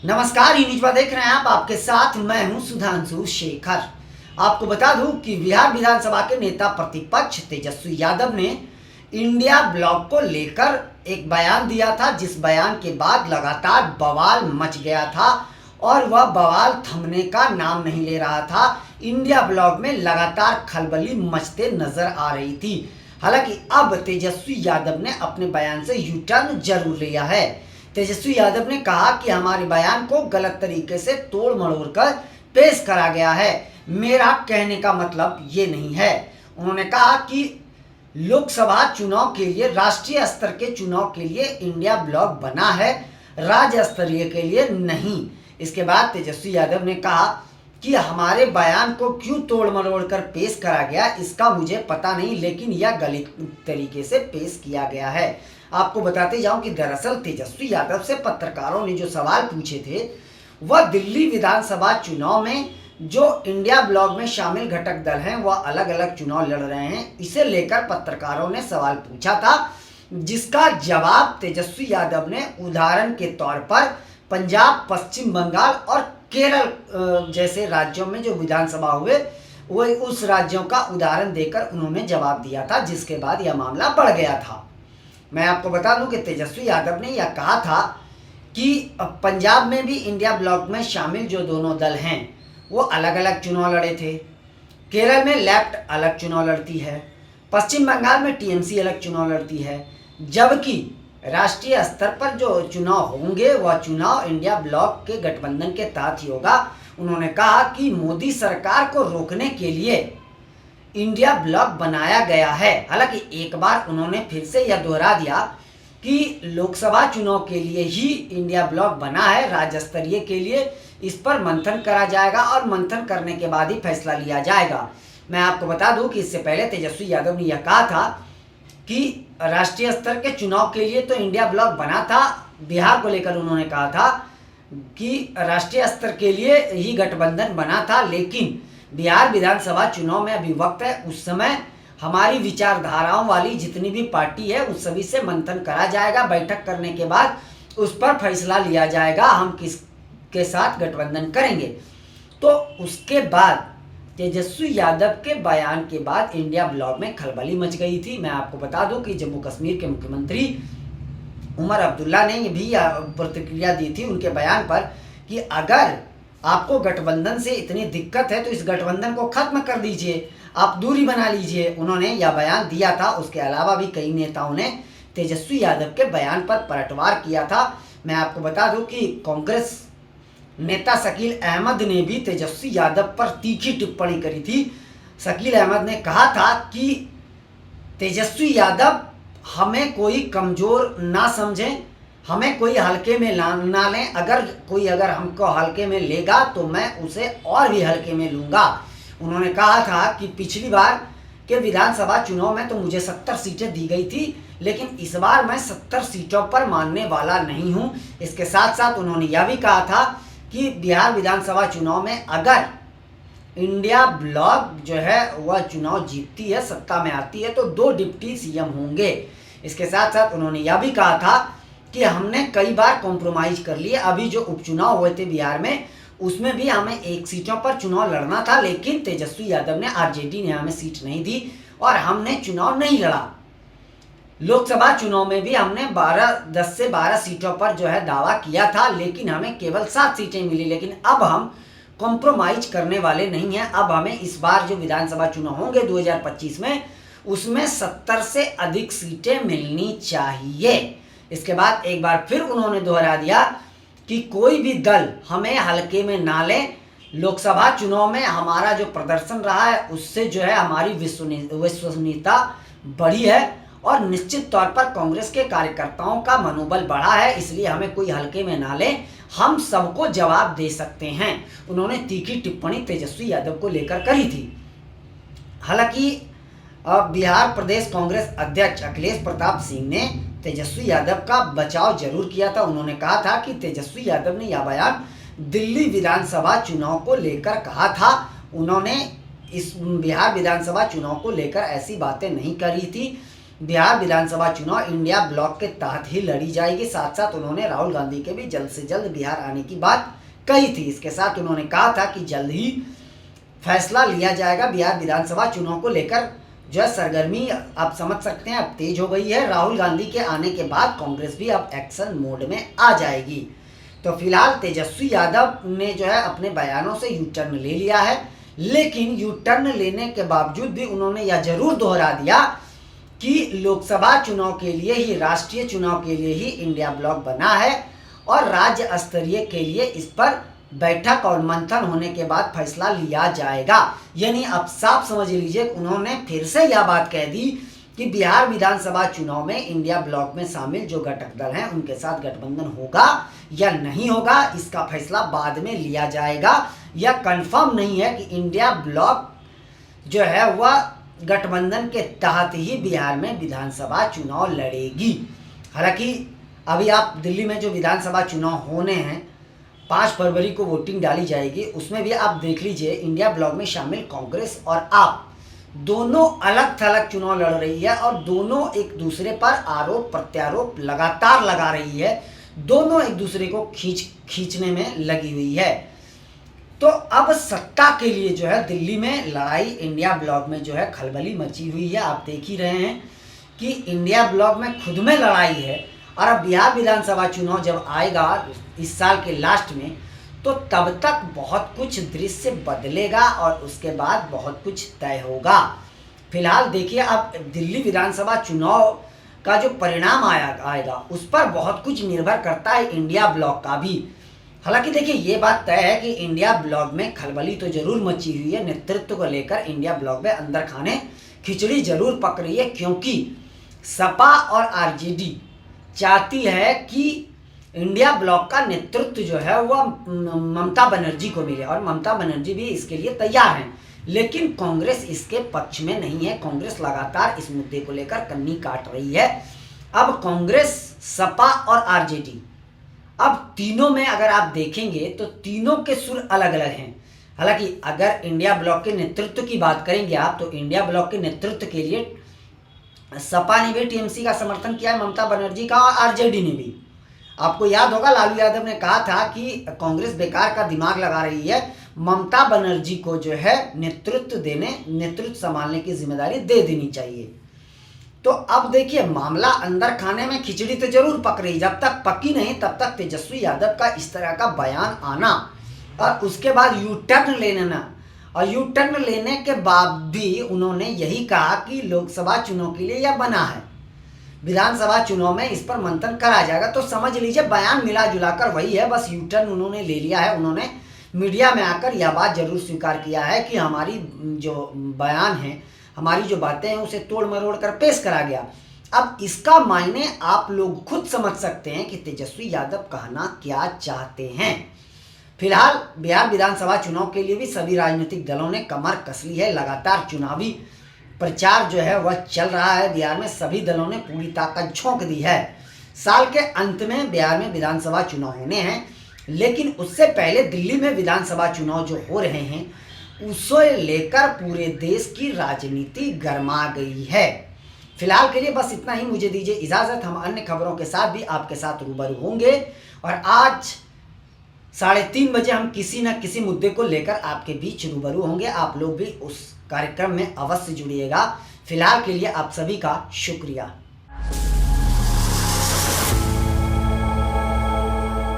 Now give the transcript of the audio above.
नमस्कार, न्यूज पर देख रहे हैं आप। आपके साथ मैं हूं सुधांशु शेखर। आपको बता दूं कि बिहार विधानसभा के नेता प्रतिपक्ष तेजस्वी यादव ने इंडिया ब्लॉक को लेकर एक बयान दिया था, जिस बयान के बाद लगातार बवाल मच गया था और वह बवाल थमने का नाम नहीं ले रहा था। इंडिया ब्लॉक में लगातार खलबली मचते नजर आ रही थी। हालांकि अब तेजस्वी यादव ने अपने बयान से यू टर्न जरूर लिया है। तेजस्वी यादव ने कहा कि हमारे बयान को गलत तरीके से तोड़ मरोड़ कर पेश करा गया है। मेरा कहने का मतलब ये नहीं है। उन्होंने कहा कि लोकसभा चुनाव के लिए, राष्ट्रीय स्तर के चुनाव के लिए इंडिया ब्लॉक बना है, राज्य स्तरीय के लिए नहीं। इसके बाद तेजस्वी यादव ने कहा कि हमारे बयान को क्यों तोड़ मरोड़ कर पेश करा गया इसका मुझे पता नहीं, लेकिन यह गलत तरीके से पेश किया गया है। आपको बताते जाऊं कि दरअसल तेजस्वी यादव से पत्रकारों ने जो सवाल पूछे थे वह दिल्ली विधानसभा चुनाव में जो इंडिया ब्लॉक में शामिल घटक दल हैं वह अलग अलग चुनाव लड़ रहे हैं, इसे लेकर पत्रकारों ने सवाल पूछा था, जिसका जवाब तेजस्वी यादव ने उदाहरण के तौर पर पंजाब, पश्चिम बंगाल और केरल जैसे राज्यों में जो विधानसभा हुए वो उस राज्यों का उदाहरण देकर उन्होंने जवाब दिया था, जिसके बाद यह मामला बढ़ गया था। मैं आपको बता दूं कि तेजस्वी यादव ने यह कहा था कि पंजाब में भी इंडिया ब्लॉक में शामिल जो दोनों दल हैं वो अलग अलग चुनाव लड़े थे। केरल में लेफ्ट अलग चुनाव लड़ती है, पश्चिम बंगाल में टीएमसी अलग चुनाव लड़ती है, जबकि राष्ट्रीय स्तर पर जो चुनाव होंगे वह चुनाव इंडिया ब्लॉक के गठबंधन के तहत ही होगा। उन्होंने कहा कि मोदी सरकार को रोकने के लिए इंडिया ब्लॉक बनाया गया है। हालांकि एक बार उन्होंने फिर से यह दोहरा दिया कि लोकसभा चुनाव के लिए ही इंडिया ब्लॉक बना है, राज्य स्तरीय के लिए इस पर मंथन करा जाएगा और मंथन करने के बाद ही फैसला लिया जाएगा। मैं आपको बता दूं कि इससे पहले तेजस्वी यादव ने यह कहा था कि राष्ट्रीय स्तर के चुनाव के लिए तो इंडिया ब्लॉक बना था। बिहार को लेकर उन्होंने कहा था कि राष्ट्रीय स्तर के लिए ही गठबंधन बना था, लेकिन बिहार विधानसभा चुनाव में अभी वक्त है, उस समय हमारी विचारधाराओं वाली जितनी भी पार्टी है उस सभी से मंथन करा जाएगा। बैठक करने के बाद उस पर फैसला लिया जाएगा हम किसके साथ गठबंधन करेंगे। तो उसके बाद तेजस्वी यादव के बयान के बाद इंडिया ब्लॉक में खलबली मच गई थी। मैं आपको बता दूं कि जम्मू कश्मीर के मुख्यमंत्री उमर अब्दुल्ला ने भी प्रतिक्रिया दी थी उनके बयान पर कि अगर आपको गठबंधन से इतनी दिक्कत है तो इस गठबंधन को खत्म कर दीजिए, आप दूरी बना लीजिए। उन्होंने यह बयान दिया था। उसके अलावा भी कई नेताओं ने तेजस्वी यादव के बयान पर पलटवार किया था। मैं आपको बता दूं कि कांग्रेस नेता शकील अहमद ने भी तेजस्वी यादव पर तीखी टिप्पणी करी थी। शकील अहमद ने कहा था कि तेजस्वी यादव हमें कोई कमज़ोर ना समझें, हमें कोई हल्के में ना लें। अगर हमको हल्के में लेगा तो मैं उसे और भी हल्के में लूँगा। उन्होंने कहा था कि पिछली बार के विधानसभा चुनाव में तो मुझे 70 सीटें दी गई थी, लेकिन इस बार मैं 70 सीटों पर मानने वाला नहीं हूँ। इसके साथ साथ उन्होंने यह भी कहा था कि बिहार विधानसभा चुनाव में अगर इंडिया ब्लॉक जो है वह चुनाव जीतती है, सत्ता में आती है, तो 2 डिप्टी सीएम होंगे। इसके साथ साथ उन्होंने यह भी कहा था कि हमने कई बार कॉम्प्रोमाइज़ कर लिए। अभी जो उपचुनाव हुए थे बिहार में उसमें भी हमें 1 सीटों पर चुनाव लड़ना था, लेकिन तेजस्वी यादव ने, आरजेडी ने हमें सीट नहीं दी और हमने चुनाव नहीं लड़ा। लोकसभा चुनाव में भी हमने 10 से 12 सीटों पर जो है दावा किया था, लेकिन हमें केवल 7 सीटें मिली। लेकिन अब हम कॉम्प्रोमाइज़ करने वाले नहीं हैं। अब हमें इस बार जो विधानसभा चुनाव होंगे 2025 में उसमें 70 से अधिक सीटें मिलनी चाहिए। इसके बाद एक बार फिर उन्होंने दोहरा दिया कि कोई भी दल हमें हल्के में ना ले। लोकसभा चुनाव में हमारा जो प्रदर्शन रहा है उससे जो है हमारी विश्वसनीयता बढ़ी है और निश्चित तौर पर कांग्रेस के कार्यकर्ताओं का मनोबल बढ़ा है, इसलिए हमें कोई हल्के में ना ले, हम सबको जवाब दे सकते हैं। उन्होंने तीखी टिप्पणी तेजस्वी यादव को लेकर करी थी। हालांकि बिहार प्रदेश कांग्रेस अध्यक्ष अखिलेश प्रताप सिंह ने तेजस्वी यादव का बचाव जरूर किया था। उन्होंने कहा था कि तेजस्वी यादव ने यह बयान दिल्ली विधानसभा चुनाव को लेकर कहा था। उन्होंने इस बिहार विधानसभा चुनाव को लेकर ऐसी बातें नहीं करी थी। बिहार विधानसभा चुनाव इंडिया ब्लॉक के तहत ही लड़ी जाएगी। साथ साथ उन्होंने राहुल गांधी के भी जल्द से जल्द बिहार आने की बात कही थी। इसके साथ उन्होंने कहा था कि जल्द ही फैसला लिया जाएगा बिहार विधानसभा चुनाव को लेकर। जो है सरगर्मी आप समझ सकते हैं अब तेज हो गई है। राहुल गांधी के आने के बाद कांग्रेस भी अब एक्शन मोड में आ जाएगी। तो फिलहाल तेजस्वी यादव ने जो है अपने बयानों से यू टर्न ले लिया है, लेकिन यू टर्न लेने के बावजूद भी उन्होंने यह जरूर दोहरा दिया कि लोकसभा चुनाव के लिए ही, राष्ट्रीय चुनाव के लिए ही इंडिया ब्लॉक बना है और राज्य स्तरीय के लिए इस पर बैठक और मंथन होने के बाद फैसला लिया जाएगा। यानी अब साफ समझ लीजिए उन्होंने फिर से यह बात कह दी कि बिहार विधानसभा चुनाव में इंडिया ब्लॉक में शामिल जो घटक दल हैं उनके साथ गठबंधन होगा या नहीं होगा, इसका फैसला बाद में लिया जाएगा। यह कंफर्म नहीं है कि इंडिया ब्लॉक जो है वह गठबंधन के तहत ही बिहार में विधानसभा चुनाव लड़ेगी। हालांकि अभी आप दिल्ली में जो विधानसभा चुनाव होने हैं 5 फरवरी को वोटिंग डाली जाएगी, उसमें भी आप देख लीजिए इंडिया ब्लॉक में शामिल कांग्रेस और आप दोनों अलग थलग चुनाव लड़ रही है और दोनों एक दूसरे पर आरोप प्रत्यारोप लगातार लगा रही है। दोनों एक दूसरे को खींचने में लगी हुई है। तो अब सत्ता के लिए जो है दिल्ली में लड़ाई इंडिया ब्लॉक में जो है खलबली मची हुई है। आप देख ही रहे हैं कि इंडिया ब्लॉक में खुद में लड़ाई है और अब बिहार विधानसभा चुनाव जब आएगा इस साल के लास्ट में, तो तब तक बहुत कुछ दृश्य बदलेगा और उसके बाद बहुत कुछ तय होगा। फिलहाल देखिए अब दिल्ली विधानसभा चुनाव का जो परिणाम आएगा उस पर बहुत कुछ निर्भर करता है इंडिया ब्लॉक का भी। हालांकि देखिए ये बात तय है कि इंडिया ब्लॉक में खलबली तो जरूर मची हुई है। नेतृत्व को लेकर इंडिया ब्लॉक में अंदर खाने खिचड़ी जरूर पक रही है, क्योंकि सपा और आरजेडी चाहती है कि इंडिया ब्लॉक का नेतृत्व जो है वह ममता बनर्जी को मिले और ममता बनर्जी भी इसके लिए तैयार हैं। लेकिन कांग्रेस इसके पक्ष में नहीं है। कांग्रेस लगातार इस मुद्दे को लेकर कन्नी काट रही है। अब कांग्रेस, सपा और आरजेडी, अब तीनों में अगर आप देखेंगे तो तीनों के सुर अलग अलग हैं। हालांकि अगर इंडिया ब्लॉक के नेतृत्व की बात करेंगे आप, तो इंडिया ब्लॉक के नेतृत्व के लिए सपा ने भी टीएमसी का समर्थन किया है, ममता बनर्जी का, और आरजेडी ने भी। आपको याद होगा लालू यादव ने कहा था कि कांग्रेस बेकार का दिमाग लगा रही है, ममता बनर्जी को जो है नेतृत्व संभालने की जिम्मेदारी दे देनी चाहिए। तो अब देखिए मामला अंदर खाने में खिचड़ी तो जरूर पक रही, जब तक पकी नहीं तब तक तेजस्वी यादव का इस तरह का बयान आना और उसके बाद यू टर्न ले लेना, और यू टर्न लेने के बाद भी उन्होंने यही कहा कि लोकसभा चुनाव के लिए यह बना है, विधानसभा चुनाव में इस पर मंथन करा जाएगा। तो समझ लीजिए बयान मिला जुलाकर वही है, बस यू टर्न उन्होंने ले लिया है। उन्होंने मीडिया में आकर यह बात जरूर स्वीकार किया है कि हमारी जो बयान है, हमारी जो बातें हैं उसे तोड़ मरोड़ कर पेश करा गया। अब इसका मायने आप लोग खुद समझ सकते हैं कि तेजस्वी यादव कहना क्या चाहते हैं। फिलहाल बिहार विधानसभा चुनाव के लिए भी सभी राजनीतिक दलों ने कमर कस ली है। लगातार चुनावी प्रचार जो है वह चल रहा है। बिहार में सभी दलों ने पूरी ताकत झोंक दी है। साल के अंत में बिहार में विधानसभा चुनाव होने हैं, लेकिन उससे पहले दिल्ली में विधानसभा चुनाव जो हो रहे हैं उसे लेकर पूरे देश की राजनीति गर्मा गई है। फिलहाल के लिए बस इतना ही, मुझे दीजिए इजाज़त। हम अन्य खबरों के साथ भी आपके साथ रूबरू होंगे और आज 3:30 बजे हम किसी न किसी मुद्दे को लेकर आपके बीच रूबरू होंगे। आप लोग भी उस कार्यक्रम में अवश्य जुड़िएगा। फिलहाल के लिए आप सभी का शुक्रिया।